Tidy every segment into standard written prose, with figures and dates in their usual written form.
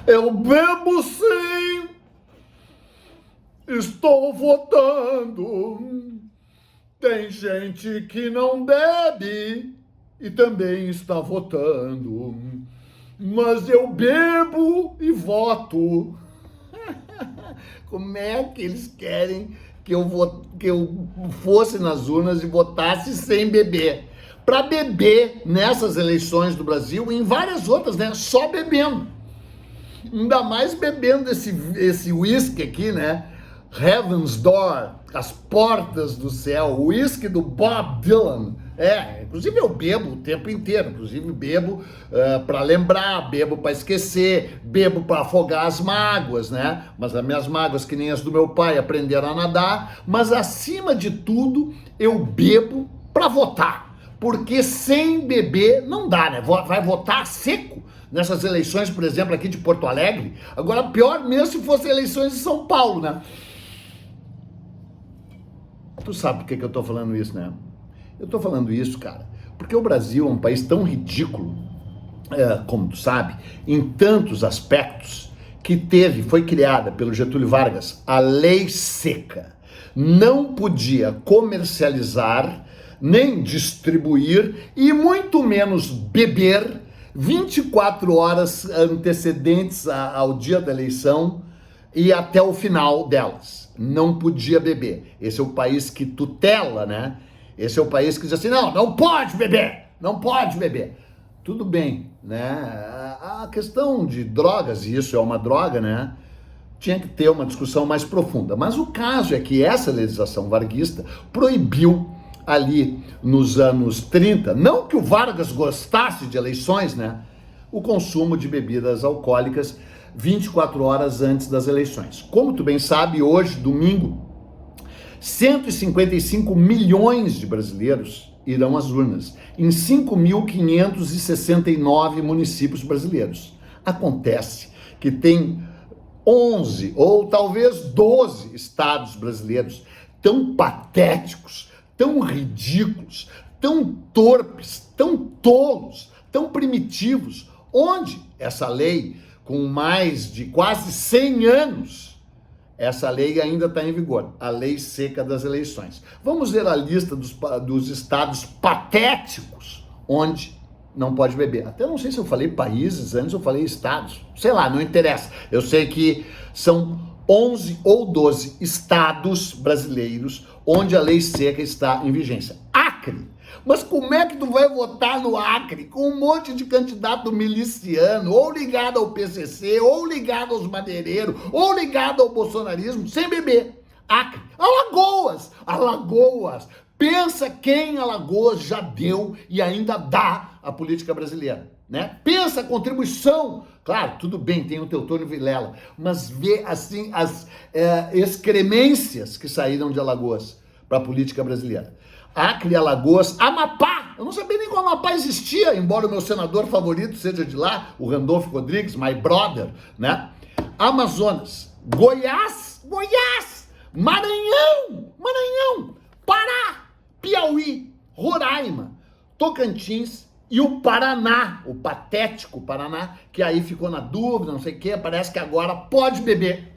Eu bebo sim, estou votando. Tem gente que não bebe e também está votando. Mas eu bebo e voto. Como é que eles querem que eu fosse nas urnas e votasse sem beber? Para beber nessas eleições do Brasil e em várias outras, né? Só bebendo. Ainda mais bebendo esse whisky aqui, né? Heaven's Door, as portas do céu, o whisky do Bob Dylan. Inclusive eu bebo o tempo inteiro, inclusive bebo para lembrar, bebo para esquecer, bebo para afogar as mágoas, né? Mas as minhas mágoas, que nem as do meu pai, aprenderam a nadar, mas acima de tudo eu bebo para votar, porque sem beber não dá, né? Vai votar seco nessas eleições, por exemplo, aqui de Porto Alegre. Agora, pior mesmo se fossem eleições de São Paulo, né? Tu sabe por que eu tô falando isso, né? Eu tô falando isso, cara, porque o Brasil é um país tão ridículo, como tu sabe, em tantos aspectos, que foi criada pelo Getúlio Vargas a lei seca. Não podia comercializar, nem distribuir e muito menos beber 24 horas antecedentes ao dia da eleição e até o final delas. Não podia beber. Esse é o país que tutela, né? Esse é o país que diz assim, não pode beber, não pode beber. Tudo bem, né? A questão de drogas, e isso é uma droga, né? Tinha que ter uma discussão mais profunda. Mas o caso é que essa legislação varguista proibiu ali nos anos 30, não que o Vargas gostasse de eleições, né? O consumo de bebidas alcoólicas 24 horas antes das eleições. Como tu bem sabe, hoje, domingo, 155 milhões de brasileiros irão às urnas, em 5.569 municípios brasileiros. Acontece que tem 11 ou talvez 12 estados brasileiros tão patéticos, tão ridículos, tão torpes, tão tolos, tão primitivos, onde essa lei, com mais de quase 100 anos, essa lei ainda está em vigor, a lei seca das eleições. Vamos ver a lista dos estados patéticos onde não pode beber. Até não sei se eu falei países antes ou falei estados, sei lá, não interessa. Eu sei que são 11 ou 12 estados brasileiros onde a lei seca está em vigência. Acre. Mas como é que tu vai votar no Acre com um monte de candidato miliciano, ou ligado ao PCC, ou ligado aos madeireiros, ou ligado ao bolsonarismo, sem beber? Acre. Alagoas. Pensa quem Alagoas já deu e ainda dá à política brasileira, né? Pensa a contribuição. Claro, tudo bem, tem o Teutônio Vilela, mas vê assim as excremências que saíram de Alagoas para a política brasileira. Acre, Alagoas, Amapá. Eu não sabia nem que o Amapá existia, embora o meu senador favorito seja de lá, o Randolfo Rodrigues, my brother, né? Amazonas, Goiás, Maranhão, Pará, Piauí, Roraima, Tocantins e o Paraná, o patético Paraná, que aí ficou na dúvida, não sei o quê, parece que agora pode beber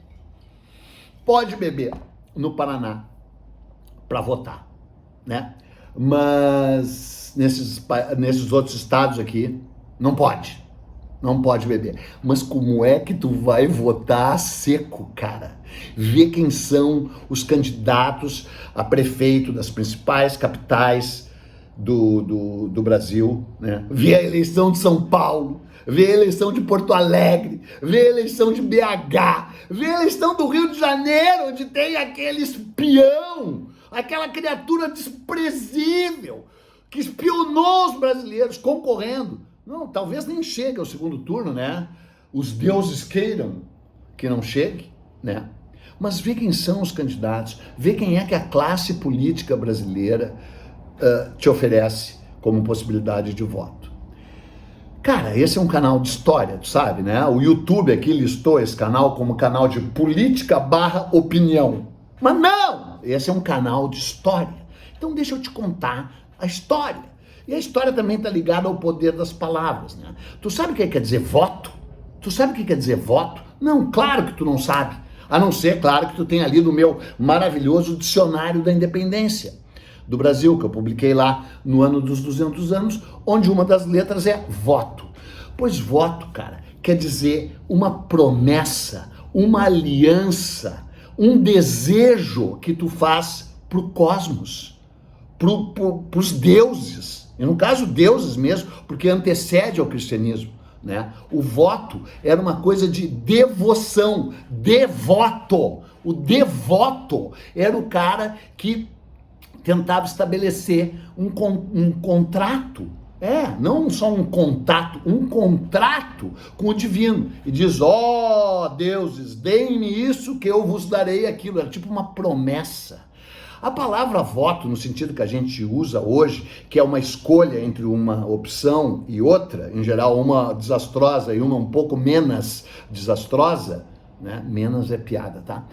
no Paraná para votar, né? Mas nesses outros estados aqui não pode beber. Mas como é que tu vai votar seco, cara? Vê quem são os candidatos a prefeito das principais capitais do Brasil, né? Vê a eleição de São Paulo, vê a eleição de Porto Alegre, vê a eleição de BH, vê a eleição do Rio de Janeiro, onde tem aquele espião, aquela criatura desprezível que espionou os brasileiros concorrendo. Não, talvez nem chegue ao segundo turno, né? Os deuses queiram que não chegue, né? Mas vê quem são os candidatos, vê quem é que a classe política brasileira te oferece como possibilidade de voto. Cara, esse é um canal de história, tu sabe, né? O YouTube aqui listou esse canal como canal de política/opinião. Mas não! Esse é um canal de história. Então deixa eu te contar a história. E a história também está ligada ao poder das palavras, né? Tu sabe o que quer dizer voto? Tu sabe o que quer dizer voto? Não, claro que tu não sabe. A não ser, claro, que tu tenha lido o meu maravilhoso Dicionário da Independência do Brasil, que eu publiquei lá no ano dos 200 anos, onde uma das letras é voto. Pois voto, cara, quer dizer uma promessa, uma aliança, um desejo que tu faz pro cosmos, pros deuses, e no caso deuses mesmo, porque antecede ao cristianismo, né? O voto era uma coisa de devoção, devoto. O devoto era o cara que tentava estabelecer um contrato, não só um contato, um contrato com o divino, e diz, ó deuses, deem-me isso que eu vos darei aquilo, era tipo uma promessa. A palavra voto, no sentido que a gente usa hoje, que é uma escolha entre uma opção e outra, em geral uma desastrosa e uma um pouco menos desastrosa, né? Menos é piada, tá?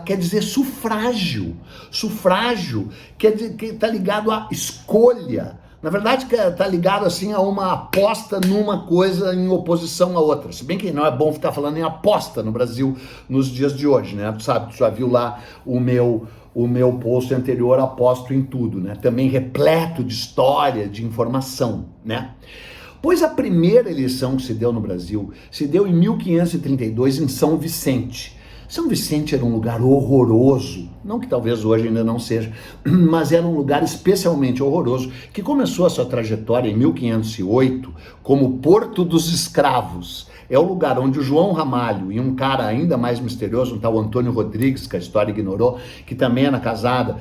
Quer dizer sufrágio. Sufrágio quer dizer que está ligado à escolha. Na verdade, está ligado assim a uma aposta numa coisa em oposição à outra. Se bem que não é bom ficar falando em aposta no Brasil nos dias de hoje, né? Tu sabe, tu já viu lá o meu post anterior, Aposto em Tudo, né? Também repleto de história, de informação, né? Pois a primeira eleição que se deu no Brasil se deu em 1532 em São Vicente. São Vicente era um lugar horroroso, não que talvez hoje ainda não seja, mas era um lugar especialmente horroroso, que começou a sua trajetória em 1508 como Porto dos Escravos. É o lugar onde o João Ramalho e um cara ainda mais misterioso, um tal Antônio Rodrigues, que a história ignorou, que também era casado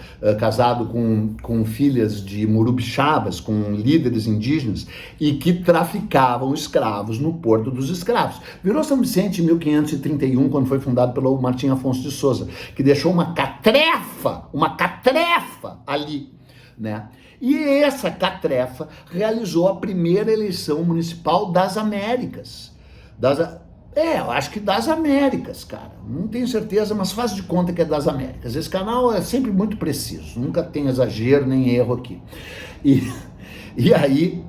com filhas de Murubixabas, com líderes indígenas, e que traficavam escravos no Porto dos Escravos. Virou São Vicente em 1531, quando foi fundado pelo Martim Afonso de Souza, que deixou uma catrefa ali, né? E essa catrefa realizou a primeira eleição municipal das Américas. Eu acho que das Américas, cara. Não tenho certeza, mas faz de conta que é das Américas. Esse canal é sempre muito preciso, nunca tem exagero nem erro aqui. E aí,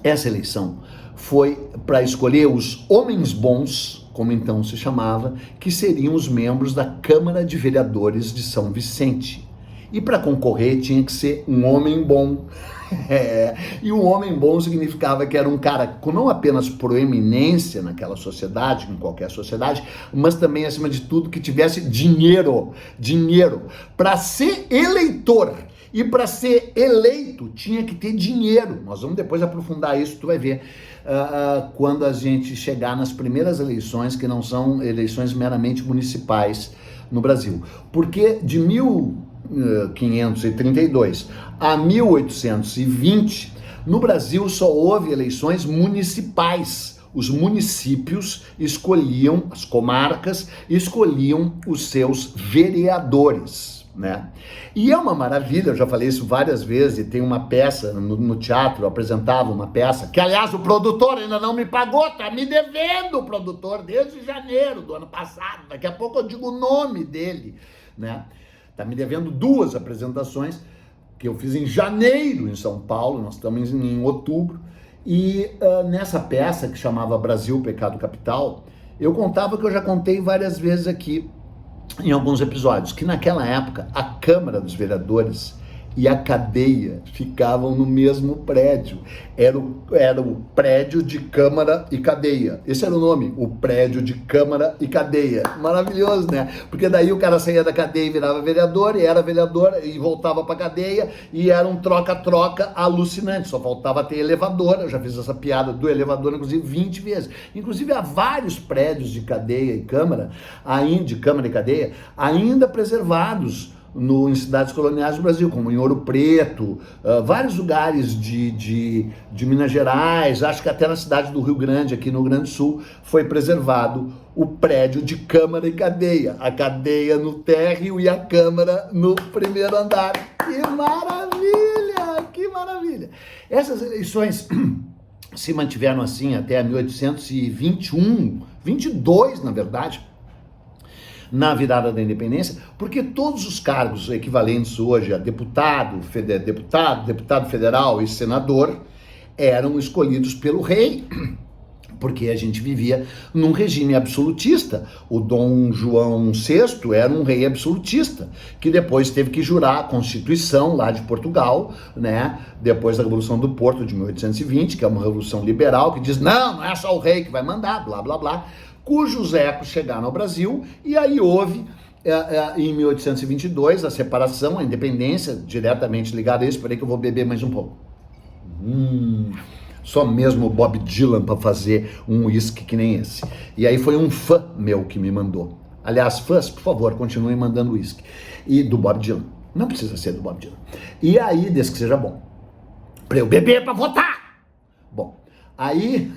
essa eleição foi para escolher os homens bons, como então se chamava, que seriam os membros da Câmara de Vereadores de São Vicente. E para concorrer tinha que ser um homem bom. E um homem bom significava que era um cara com não apenas proeminência naquela sociedade, em qualquer sociedade, mas também, acima de tudo, que tivesse dinheiro. Para ser eleitor e para ser eleito tinha que ter dinheiro. Nós vamos depois aprofundar isso, tu vai ver quando a gente chegar nas primeiras eleições, que não são eleições meramente municipais no Brasil. Porque de 1532 a 1820, no Brasil só houve eleições municipais. Os municípios escolhiam, as comarcas escolhiam os seus vereadores, né? E é uma maravilha, eu já falei isso várias vezes, e tem uma peça no teatro, eu apresentava uma peça, que aliás o produtor ainda não me pagou, tá me devendo o produtor desde janeiro do ano passado, daqui a pouco eu digo o nome dele, né? Tá me devendo 2 apresentações que eu fiz em janeiro em São Paulo, nós estamos em outubro, e nessa peça que chamava Brasil, Pecado Capital, eu contava que eu já contei várias vezes aqui em alguns episódios, que naquela época a Câmara dos Vereadores e a cadeia ficavam no mesmo prédio. Era o prédio de Câmara e Cadeia. Esse era o nome, o prédio de Câmara e Cadeia. Maravilhoso, né? Porque daí o cara saía da cadeia e virava vereador, e era vereador e voltava pra cadeia, e era um troca-troca alucinante. Só faltava ter elevador. Eu já fiz essa piada do elevador, inclusive, 20 vezes. Inclusive, há vários prédios de cadeia e Câmara, de Câmara e Cadeia, ainda preservados em cidades coloniais do Brasil, como em Ouro Preto, vários lugares de Minas Gerais, acho que até na cidade do Rio Grande, aqui no Rio Grande do Sul, foi preservado o prédio de Câmara e Cadeia. A cadeia no térreo e a Câmara no primeiro andar. Que maravilha! Que maravilha! Essas eleições se mantiveram assim até 1821, 22 na verdade, na virada da independência, porque todos os cargos equivalentes hoje a deputado federal e senador eram escolhidos pelo rei porque a gente vivia num regime absolutista. O Dom João VI era um rei absolutista, que depois teve que jurar a Constituição lá de Portugal, né? Depois da Revolução do Porto de 1820, que é uma revolução liberal, que diz, não é só o rei que vai mandar, blá, blá, blá, cujos ecos chegaram ao Brasil, e aí houve, em 1822, a separação, a independência, diretamente ligada a isso. Peraí que eu vou beber mais um pouco. Só mesmo o Bob Dylan para fazer um uísque que nem esse. E aí foi um fã meu que me mandou. Aliás, fãs, por favor, continuem mandando uísque. E do Bob Dylan. Não precisa ser do Bob Dylan. E aí, desde que seja bom. Para eu beber para votar. Bom, aí,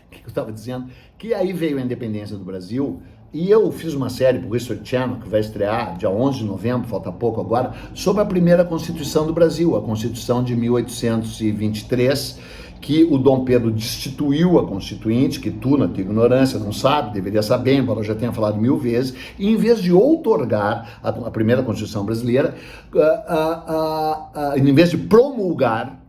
o que eu estava dizendo? Que aí veio a independência do Brasil. E eu fiz uma série para o History Channel, que vai estrear dia 11 de novembro, falta pouco agora, sobre a primeira Constituição do Brasil, a Constituição de 1823, que o Dom Pedro destituiu a Constituinte, que tu, na tua ignorância, não sabe, deveria saber, embora eu já tenha falado 1000 vezes, e em vez de outorgar a primeira Constituição brasileira, em vez de promulgar,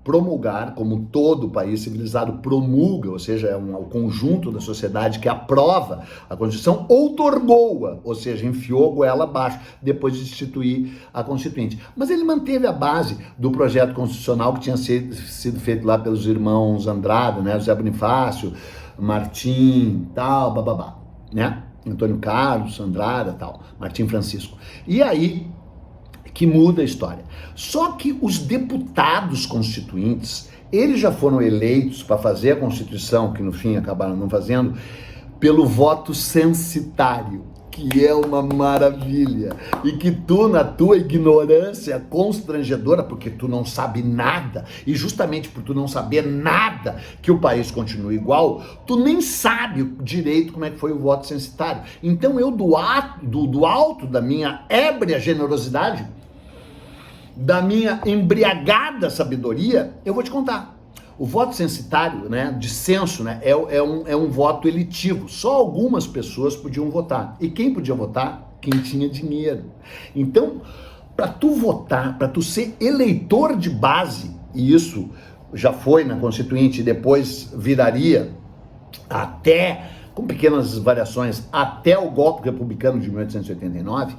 como todo país civilizado promulga, ou seja, é o conjunto da sociedade que aprova a Constituição, outorgou-a, ou seja, enfiou a goela abaixo, depois de instituir a Constituinte. Mas ele manteve a base do projeto constitucional que tinha sido feito lá pelos irmãos Andrade, né, José Bonifácio, Martim, tal, bababá, né, Antônio Carlos, Andrade, tal, Martim Francisco. E aí que muda a história. Só que os deputados constituintes, eles já foram eleitos para fazer a Constituição, que no fim acabaram não fazendo, pelo voto censitário, que é uma maravilha. E que tu, na tua ignorância constrangedora, porque tu não sabe nada, e justamente por tu não saber nada que o país continue igual, tu nem sabe direito como é que foi o voto censitário. Então eu, do alto da minha ébria generosidade, da minha embriagada sabedoria, eu vou te contar. O voto censitário, né, de censo, né, é um voto elitivo. Só algumas pessoas podiam votar. E quem podia votar? Quem tinha dinheiro. Então, para tu votar, para tu ser eleitor de base, e isso já foi na Constituinte e depois viraria até, com pequenas variações, até o golpe republicano de 1889,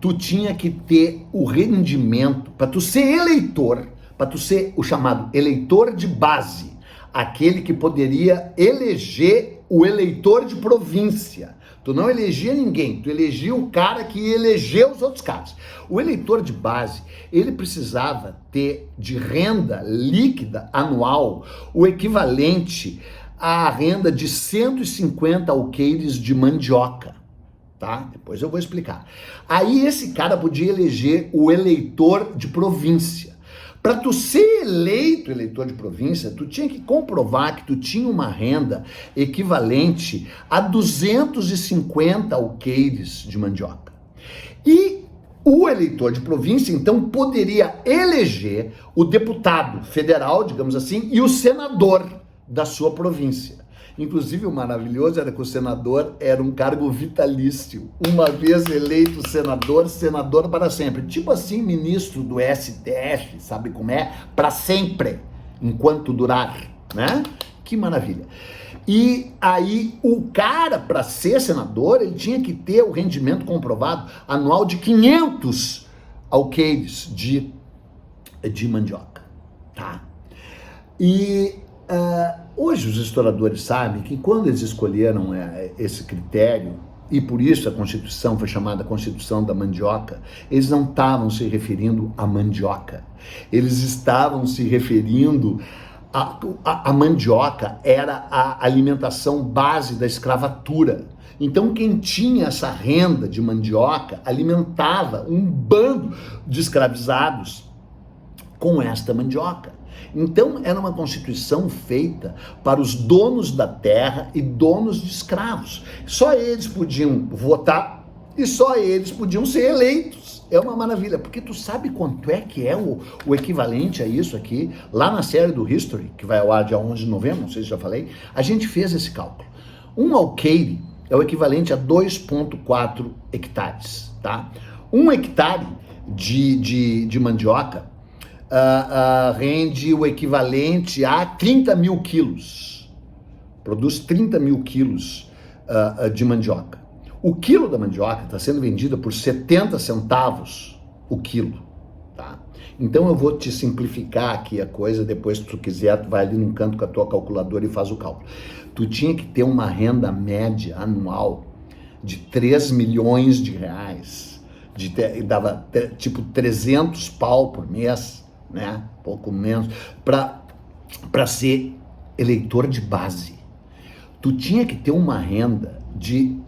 tu tinha que ter o rendimento, para tu ser eleitor, para tu ser o chamado eleitor de base, aquele que poderia eleger o eleitor de província. Tu não elegia ninguém, tu elegia o cara que elegeu os outros caras. O eleitor de base, ele precisava ter de renda líquida anual o equivalente à renda de 150 alqueires de mandioca. Tá? Depois eu vou explicar. Aí esse cara podia eleger o eleitor de província. Para tu ser eleito eleitor de província, tu tinha que comprovar que tu tinha uma renda equivalente a 250 alqueires de mandioca. E o eleitor de província, então, poderia eleger o deputado federal, digamos assim, e o senador da sua província. Inclusive, o maravilhoso era que o senador era um cargo vitalício. Uma vez eleito senador, senador para sempre. Tipo assim, ministro do STF, sabe como é? Para sempre, enquanto durar, né? Que maravilha. E aí, o cara, para ser senador, ele tinha que ter o rendimento comprovado anual de 500 alqueires de mandioca, tá? E hoje os historiadores sabem que quando eles escolheram esse critério, e por isso a Constituição foi chamada Constituição da Mandioca, eles não estavam se referindo à mandioca, eles estavam se referindo a mandioca era a alimentação base da escravatura. Então quem tinha essa renda de mandioca alimentava um bando de escravizados com esta mandioca. Então era uma Constituição feita para os donos da terra e donos de escravos. Só eles podiam votar e só eles podiam ser eleitos. É uma maravilha, porque tu sabe quanto é que é o equivalente a isso aqui, lá na série do History, que vai ao ar dia 11 de novembro, não sei se já falei, a gente fez esse cálculo. Um alqueire é o equivalente a 2,4 hectares, tá? Um hectare de mandioca rende o equivalente a 30 mil quilos. produz 30 mil quilos de mandioca. O quilo da mandioca está sendo vendida por 70 centavos o quilo, tá? Então eu vou te simplificar aqui a coisa, depois se tu quiser, tu vai ali num canto com a tua calculadora e faz o cálculo. Tu tinha que ter uma renda média anual de 3 milhões de reais, dava tipo 300 pau por mês, né? Pouco menos, para ser eleitor de base. Tu tinha que ter uma renda de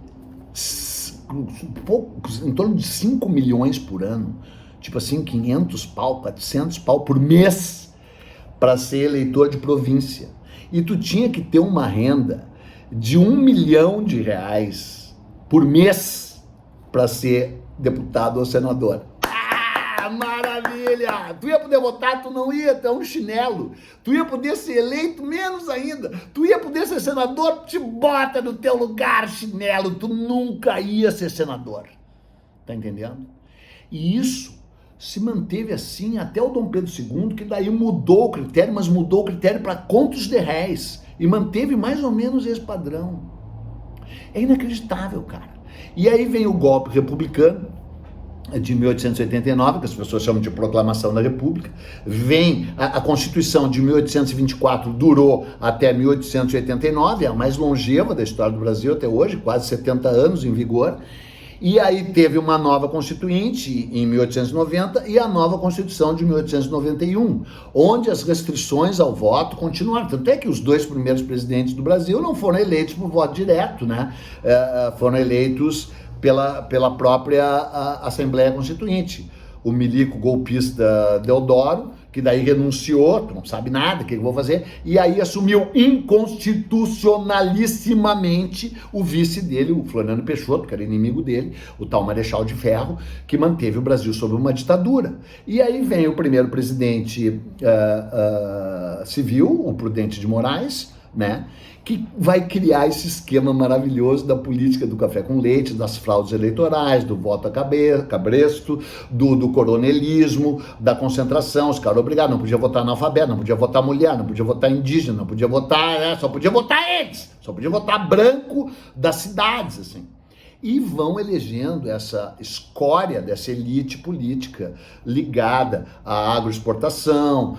em torno de 5 milhões por ano, tipo assim, 500 pau, 400 pau por mês, para ser eleitor de província. E tu tinha que ter uma renda de 1 milhão de reais por mês para ser deputado ou senador. Maravilha! Tu ia poder votar, tu não ia ter um chinelo. Tu ia poder ser eleito, menos ainda. Tu ia poder ser senador, te bota no teu lugar, chinelo. Tu nunca ia ser senador. Tá entendendo? E isso se manteve assim até o Dom Pedro II, que daí mudou o critério, mas mudou o critério para contos de réis. E manteve mais ou menos esse padrão. É inacreditável, cara. E aí vem o golpe republicano, de 1889, que as pessoas chamam de Proclamação da República, vem a Constituição de 1824, durou até 1889, é a mais longeva da história do Brasil até hoje, quase 70 anos em vigor, e aí teve uma nova Constituinte em 1890 e a nova Constituição de 1891, onde as restrições ao voto continuaram, tanto é que os dois primeiros presidentes do Brasil não foram eleitos por voto direto, né? Foram eleitos pela própria Assembleia Constituinte. O milico golpista Deodoro, que daí renunciou, tu não sabe nada, o que eu vou fazer, e aí assumiu inconstitucionalissimamente o vice dele, o Floriano Peixoto, que era inimigo dele, o tal Marechal de Ferro, que manteve o Brasil sob uma ditadura. E aí vem o primeiro presidente civil, o Prudente de Moraes, né, que vai criar esse esquema maravilhoso da política do café com leite, das fraudes eleitorais, do voto a cabresto, do coronelismo, da concentração, os caras obrigados, não podia votar analfabeto, não podia votar mulher, não podia votar indígena, não podia votar, só podia votar eles, só podia votar branco das cidades, assim. E vão elegendo essa escória dessa elite política ligada à agroexportação,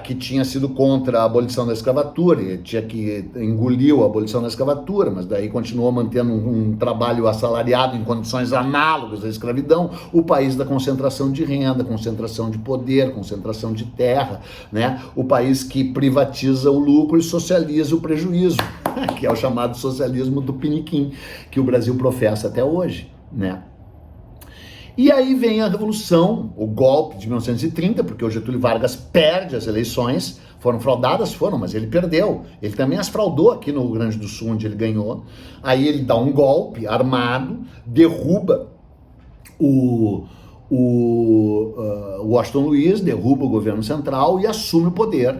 que tinha sido contra a abolição da escravatura, tinha que engoliu a abolição da escravatura, mas daí continuou mantendo um trabalho assalariado em condições análogas à escravidão, o país da concentração de renda, concentração de poder, concentração de terra, né? O país que privatiza o lucro e socializa o prejuízo, que é o chamado socialismo do piniquim, que o Brasil professa até hoje, né? E aí vem a Revolução, o golpe de 1930, porque o Getúlio Vargas perde as eleições, foram fraudadas, mas ele perdeu. Ele também as fraudou aqui no Rio Grande do Sul, onde ele ganhou. Aí ele dá um golpe armado, derruba o Washington Luiz, derruba o governo central e assume o poder.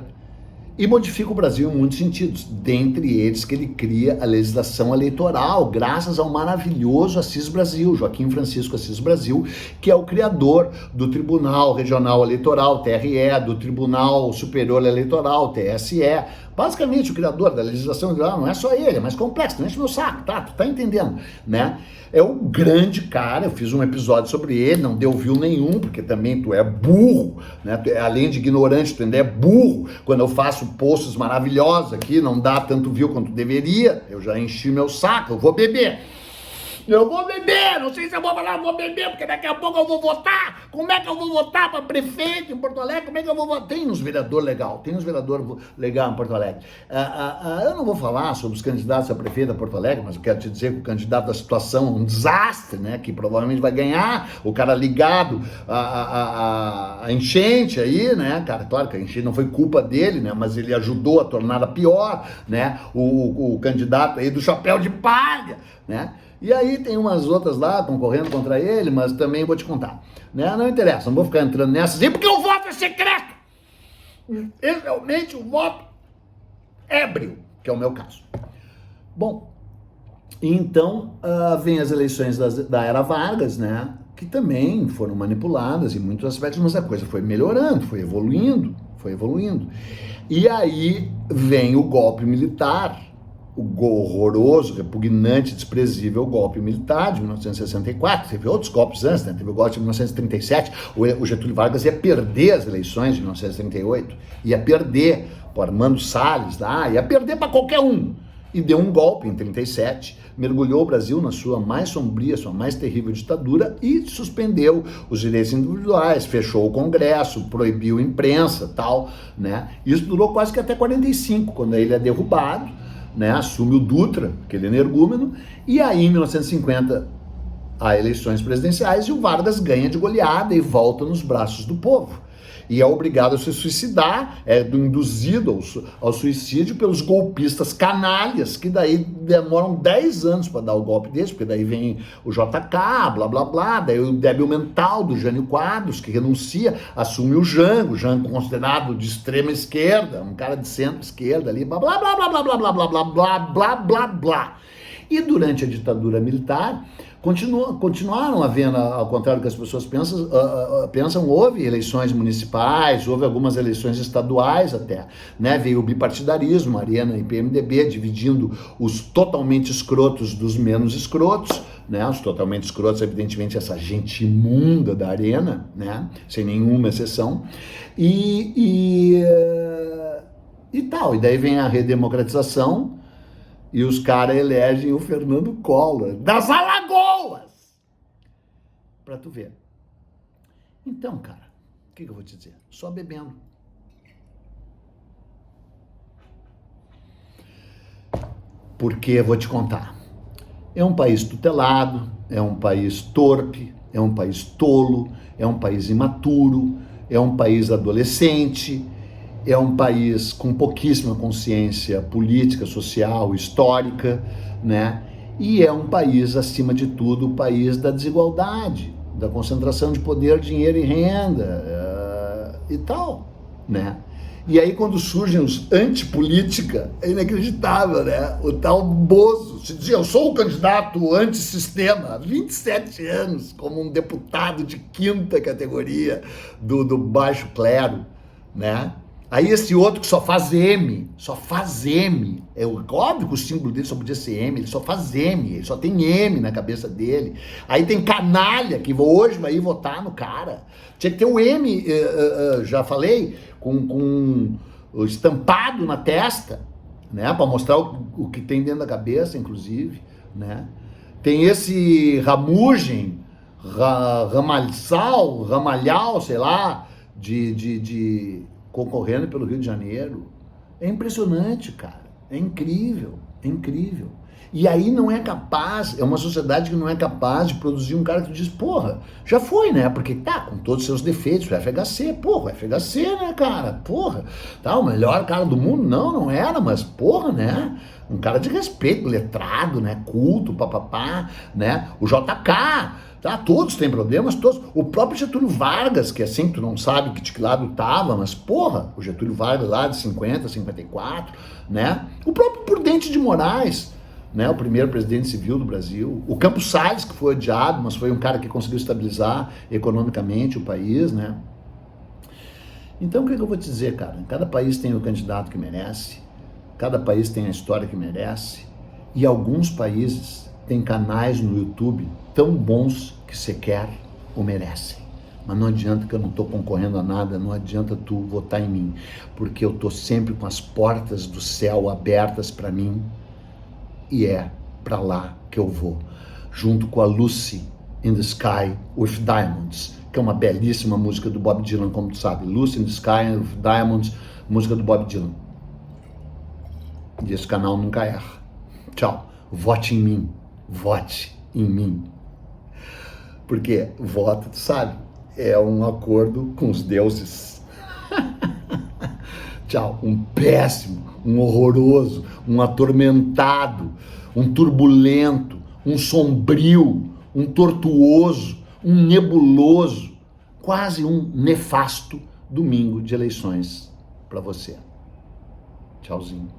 E modifica o Brasil em muitos sentidos, dentre eles que ele cria a legislação eleitoral, graças ao maravilhoso Assis Brasil, Joaquim Francisco Assis Brasil, que é o criador do Tribunal Regional Eleitoral, TRE, do Tribunal Superior Eleitoral, TSE, basicamente o criador da legislação eleitoral. Não é só ele, é mais complexo, não enche meu saco, tá? Tu tá entendendo, né? É um grande cara, eu fiz um episódio sobre ele, não deu view nenhum, porque também tu é burro, né? Além de ignorante, tu ainda é burro. Quando eu faço posts maravilhosos aqui, não dá tanto view quanto deveria, eu já enchi meu saco, eu vou beber, não sei se eu vou falar, eu vou beber, porque daqui a pouco eu vou votar. Como é que eu vou votar para prefeito em Porto Alegre? Como é que eu vou votar? Tem uns vereadores legal em Porto Alegre. Eu não vou falar sobre os candidatos a prefeito de Porto Alegre, mas eu quero te dizer que o candidato da situação é um desastre, né? Que provavelmente vai ganhar, o cara ligado a enchente aí, né, cara? Claro que a enchente não foi culpa dele, né? Mas ele ajudou a torná-la pior, né? O candidato aí do chapéu de palha, né? E aí tem umas outras lá concorrendo contra ele, mas também vou te contar, né? Não interessa, não vou ficar entrando nessas, porque o voto é secreto. Realmente o voto ébrio, que é o meu caso. Bom, então vem as eleições da era Vargas, né? Que também foram manipuladas em muitos aspectos, mas a coisa foi melhorando, foi evoluindo. E aí vem o golpe militar horroroso, repugnante, desprezível golpe militar de 1964. Teve outros golpes antes, né? Teve o golpe de 1937. O Getúlio Vargas ia perder as eleições de 1938, ia perder o Armando Salles lá, ia perder para qualquer um. E deu um golpe em 37, mergulhou o Brasil na sua mais sombria, sua mais terrível ditadura e suspendeu os direitos individuais, fechou o Congresso, proibiu a imprensa, tal, né? Isso durou quase que até 45, quando ele é derrubado, né? Assume o Dutra, aquele energúmeno, e aí em 1950 há eleições presidenciais e o Vargas ganha de goleada e volta nos braços do povo. E é obrigado a se suicidar, é induzido ao suicídio pelos golpistas canalhas, que daí demoram 10 anos para dar o golpe desse, porque daí vem o JK, blá blá blá, daí o débil mental do Jânio Quadros, que renuncia, assume o Jango considerado de extrema esquerda, um cara de centro-esquerda ali, blá blá blá blá blá blá blá blá blá blá blá blá. E durante a ditadura militar, continuaram havendo, ao contrário do que as pessoas pensam, houve eleições municipais, houve algumas eleições estaduais até, né? Veio o bipartidarismo, Arena e PMDB, dividindo os totalmente escrotos dos menos escrotos, né? Os totalmente escrotos, evidentemente, essa gente imunda da Arena, né? Sem nenhuma exceção, e tal. E daí vem a redemocratização, e os caras elegem o Fernando Collor, das Alagoas! Pra tu ver. Então, cara, o que eu vou te dizer? Só bebendo. Porque, vou te contar, é um país tutelado, é um país torpe, é um país tolo, é um país imaturo, é um país adolescente, é um país com pouquíssima consciência política, social, histórica, né? E é um país, acima de tudo, o país da desigualdade, da concentração de poder, dinheiro e renda e tal, né? E aí quando surgem os antipolítica, é inacreditável, né? O tal Bozo se dizia, eu sou o candidato antissistema, há 27 anos, como um deputado de quinta categoria do baixo clero, né? Aí esse outro que só faz M, é óbvio que o símbolo dele só podia ser M, ele só faz M, ele só tem M na cabeça dele. Aí tem canalha que hoje vai ir votar no cara. Tinha que ter o M, já falei, com estampado na testa, né, para mostrar o que tem dentro da cabeça, inclusive, né. Tem esse Ramugem, Ramalhau, sei lá, de concorrendo pelo Rio de Janeiro. É impressionante, cara. É incrível, é incrível. E aí não é capaz, é uma sociedade que não é capaz de produzir um cara que diz, porra, já foi, né? Porque tá, com todos os seus defeitos, o FHC, porra, o FHC, né, cara? Porra, tá, o melhor cara do mundo? Não era, mas porra, né? Um cara de respeito, letrado, né? Culto, papapá, né? O JK, tá? Todos têm problemas, todos. O próprio Getúlio Vargas, que assim, tu não sabe de que lado tava, mas porra, o Getúlio Vargas lá de 50, 54, né? O próprio Prudente de Moraes, né, o primeiro presidente civil do Brasil, o Campos Salles, que foi odiado, mas foi um cara que conseguiu estabilizar economicamente o país, né? Então, o que eu vou te dizer, cara? Cada país tem o candidato que merece, cada país tem a história que merece, e alguns países têm canais no YouTube tão bons que sequer o merecem. Mas não adianta, que eu não estou concorrendo a nada, não adianta tu votar em mim, porque eu estou sempre com as portas do céu abertas para mim, e é para lá que eu vou, junto com a Lucy in the Sky with Diamonds, que é uma belíssima música do Bob Dylan, como tu sabe. Lucy in the Sky with Diamonds, música do Bob Dylan. E esse canal nunca erra. Tchau. Vote em mim. Vote em mim. Porque voto, tu sabe, é um acordo com os deuses. Tchau. Um péssimo, um horroroso, um atormentado, um turbulento, um sombrio, um tortuoso, um nebuloso, quase um nefasto domingo de eleições para você. Tchauzinho.